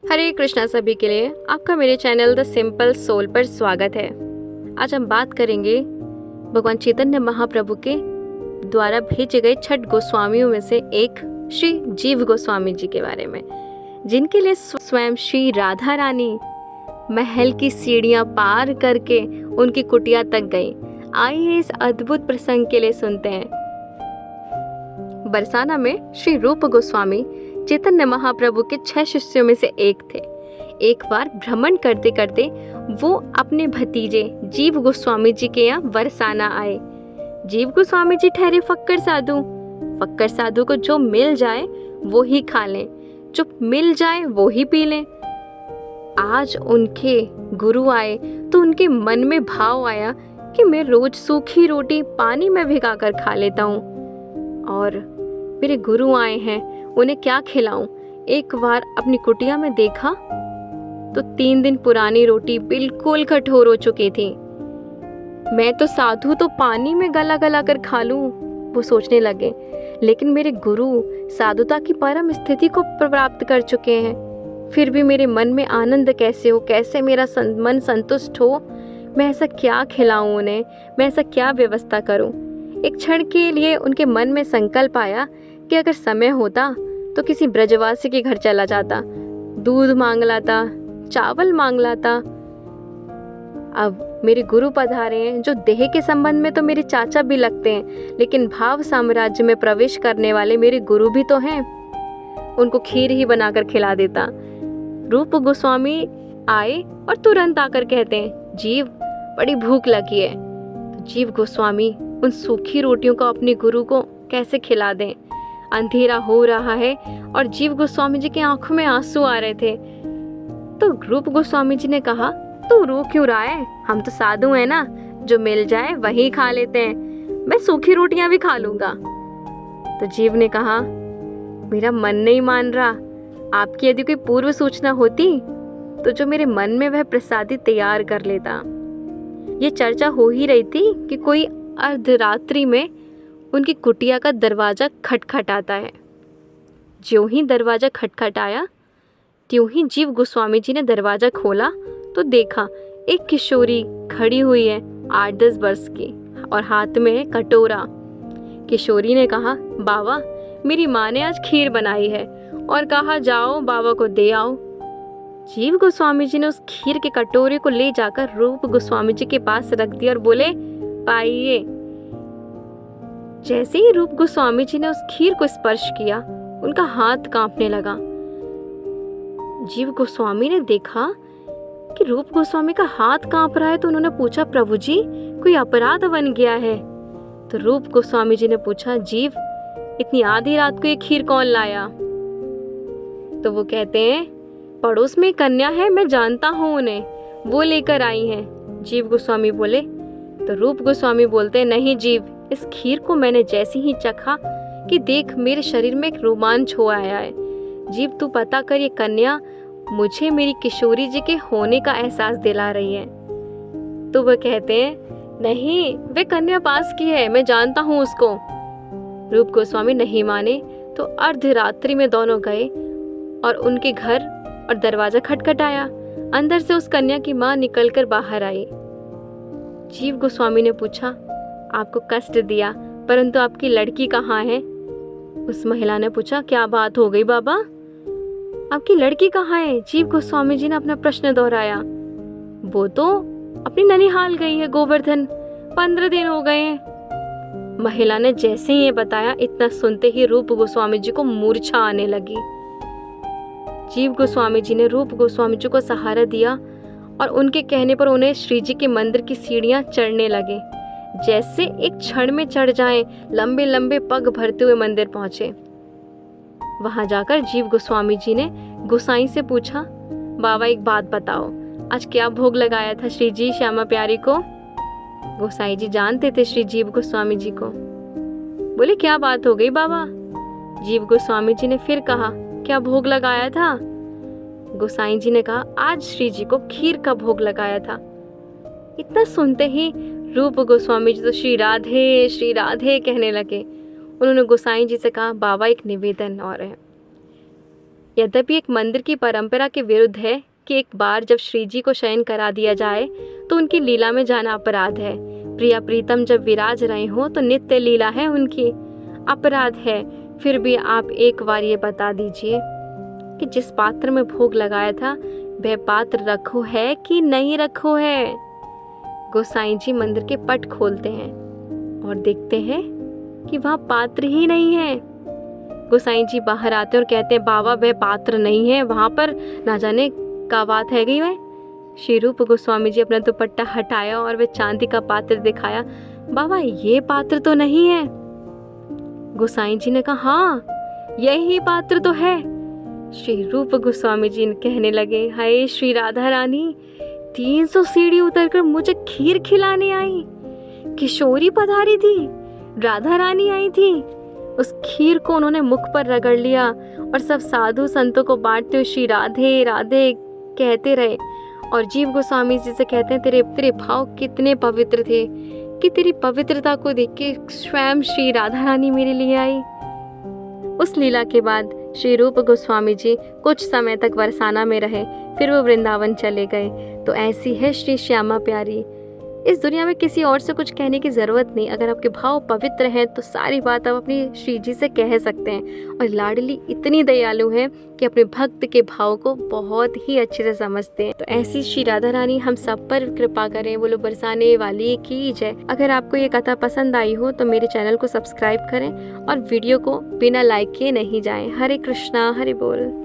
हरे कृष्णा सभी के लिए आपका मेरे चैनल द सिंपल सोल पर स्वागत है। आज हम बात करेंगे भगवान चैतन्य महाप्रभु के द्वारा भेजे गए 6 गोस्वामियों में से एक श्री जीव गोस्वामी जी के बारे में, जिनके लिए स्वयं श्री राधा रानी महल की सीढ़ियां पार करके उनकी कुटिया तक गई। आइए इस अद्भुत प्रसंग के लिए सुनते हैं। बरसाना में श्री रूप गोस्वामी चैतन्य महाप्रभु के 6 शिष्यों में से एक थे। एक बार भ्रमण करते करते वो अपने भतीजे जीव गोस्वामी जी के यहाँ बरसाना आए। जीव गोस्वामी जी ठहरे फक्कर साधु को जो मिल जाए वो ही खा लें, जो मिल जाए वो ही पी लें। आज उनके गुरु आए तो उनके मन में भाव आया कि मैं रोज सूखी रोटी पानी में भिगाकर खा लेता हूँ और मेरे गुरु आए हैं, उन्हें क्या खिलाऊं। एक बार अपनी कुटिया में देखा तो 3 दिन पुरानी रोटी बिल्कुल कठोर हो चुकी थी। मैं तो साधु तो पानी में गला गला कर खा लूं, वो सोचने लगे, लेकिन मेरे गुरु साधुता की परम स्थिति को प्राप्त कर चुके हैं। फिर भी मेरे मन में आनंद कैसे हो, कैसे मेरा मन संतुष्ट हो। मैं ऐसा क्या खिलाऊं उन्हें, मैं ऐसा क्या व्यवस्था करूं। एक क्षण के लिए उनके मन में संकल्प आया कि अगर समय होता तो किसी ब्रजवासी के घर चला जाता, दूध मांग लाता, चावल मांग लाता। अब मेरे गुरु पधारे हैं जो देह के संबंध में तो मेरे चाचा भी लगते हैं, लेकिन भाव साम्राज्य में प्रवेश करने वाले मेरे गुरु भी तो हैं। उनको खीर ही बनाकर खिला देता। रूप गोस्वामी आए और तुरंत आकर कहते हैं, जीव बड़ी भूख लगी है। तो जीव गोस्वामी उन सूखी रोटियों को अपने गुरु को कैसे खिला दें। अंधेरा हो रहा है और जीव गोस्वामी जी की आंखों में आंसू आ रहे थे। तो रूप गोस्वामी जी ने कहा, तू रो क्यों रहा है, हम तो साधु हैं ना, जो मिल जाए वही खा लेते हैं, मैं सूखी रोटियां भी खा लूंगा। तो जीव ने कहा, मेरा मन नहीं मान रहा, आपकी यदि कोई पूर्व सूचना होती तो जो मेरे मन में वह प्रसादी तैयार कर लेता। ये चर्चा हो ही रही थी कि कोई अर्धरात्रि में उनकी कुटिया का दरवाजा खटखटाता है। ज्यों ही दरवाजा खटखटाया त्यों ही जीव गोस्वामी जी ने दरवाजा खोला तो देखा एक किशोरी खड़ी हुई है 8-10 वर्ष की और हाथ में है कटोरा। किशोरी ने कहा, बाबा मेरी माँ ने आज खीर बनाई है और कहा जाओ बाबा को दे आओ। जीव गोस्वामी जी ने उस खीर के कटोरे को ले जाकर रूप गोस्वामी जी के पास रख दिया और बोले, पाइए। जैसे ही रूप गोस्वामी जी ने उस खीर को स्पर्श किया उनका हाथ कांपने लगा। जीव गोस्वामी ने देखा कि रूप गोस्वामी का हाथ कांप रहा है तो उन्होंने पूछा, प्रभु जी कोई अपराध बन गया है। तो रूप गोस्वामी जी ने पूछा, जीव इतनी आधी रात को ये खीर कौन लाया। तो वो कहते हैं, पड़ोस में कन्या है, मैं जानता हूँ उन्हें, वो लेकर आई हैं। जीव गोस्वामी बोले। तो रूप गोस्वामी बोलते हैं, नहीं जीव, इस खीर को मैंने जैसे ही चखा कि देख मेरे शरीर में एक रोमांच हो आया है। जीव तू पता कर, ये कन्या मुझे मेरी किशोरी जी के होने का एहसास दिला रही है। तो वह कहते हैं, नहीं वे कन्या पास की है, मैं जानता हूँ उसको। रूप गोस्वामी नहीं माने तो अर्धरात्रि में दोनों गए और उनके घर और दरवाजा खटखटाया। अंदर से उस कन्या की माँ निकलकर बाहर आई। जीव गोस्वामी ने पूछा, आपको कष्ट दिया परंतु आपकी लड़की कहाँ है। उस महिला ने पूछा, क्या बात हो गई बाबा, आपकी लड़की कहाँ है। जीव गोस्वामी जी ने अपना प्रश्न दोहराया। वो तो अपनी ननिहाल गई है गोवर्धन, 15 दिन हो गए हैं। महिला ने जैसे ही ये बताया, इतना सुनते ही रूप गोस्वामी जी को मूर्छा आने लगी। जीव गोस्वामी जी ने रूप गोस्वामी जी को सहारा दिया और उनके कहने पर उन्हें श्री जी के मंदिर की सीढ़ियां चढ़ने लगे। जैसे एक क्षण में चढ़ जाएं, लंबे लंबे पग भरते हुए मंदिर पहुंचे। वहां जाकर जीव गोस्वामी जी ने गोसाई से पूछा, बाबा एक बात बताओ, आज क्या भोग लगाया था श्री जी श्यामा प्यारी को। गोसाई जी जानते थे श्री जीव गोस्वामी जी को। बोले, क्या बात हो गई बाबा। जीव गोस्वामी जी ने फिर कहा, क्या भोग लगाया था। गोसाई जी ने कहा, आज श्री जी को खीर का भोग लगाया था। इतना सुनते ही रूप गोस्वामी जी तो श्री राधे कहने लगे। उन्होंने गोसाई जी से कहा, बाबा एक निवेदन और है, यद्यपि एक मंदिर की परंपरा के विरुद्ध है कि एक बार जब श्री जी को शयन करा दिया जाए तो उनकी लीला में जाना अपराध है। प्रिया प्रीतम जब विराज रहे हो तो नित्य लीला है उनकी, अपराध है। फिर भी आप एक बार ये बता दीजिए कि जिस पात्र में भोग लगाया था वह पात्र रखो है कि नहीं रखो है। गोसाई जी मंदिर के पट खोलते हैं और देखते हैं कि वहाँ पात्र ही नहीं है। गोसाई जी बाहर आते और कहते हैं बाबा वह पात्र नहीं है, वहाँ पर ना जाने क्या बात है गई वह। श्री रूप गोस्वामी जी अपना दुपट्टा हटाया और वह चांदी का पात्र दिखाया। बाबा ये पात्र तो नहीं है। गोसाई जी ने कहा हाँ यही पात्र तो है। श्री रूप गोस्वामी जी कहने लगे हाय श्री राधा रानी 300 सीढ़ी उतरकर मुझे खीर खिलाने आई, किशोरी पधारी थी, राधा रानी आई थी। उस खीर को उन्होंने मुख पर रगड़ लिया और सब साधु संतों को बांटते हुए श्री राधे राधे कहते रहे। और जीव गोस्वामी जी से कहते हैं तेरे भाव कितने पवित्र थे कि तेरी पवित्रता को देख के स्वयं श्री राधा रानी मेरे लिए आई। उस लीला के बाद श्री रूप गोस्वामी जी कुछ समय तक बरसाना में रहे, फिर वो वृंदावन चले गए। तो ऐसी है श्री श्यामा प्यारी। इस दुनिया में किसी और से कुछ कहने की ज़रूरत नहीं। अगर आपके भाव पवित्र हैं तो सारी बात आप अपनी श्री जी से कह सकते हैं। और लाडली इतनी दयालु है कि अपने भक्त के भाव को बहुत ही अच्छे से समझते हैं। तो ऐसी श्री राधा रानी हम सब पर कृपा करें। बोलो बरसाने वाली की जय। अगर आपको ये कथा पसंद आई हो तो मेरे चैनल को सब्सक्राइब करें और वीडियो को बिना लाइक किए नहीं जाएं। हरे कृष्णा हरे बोल।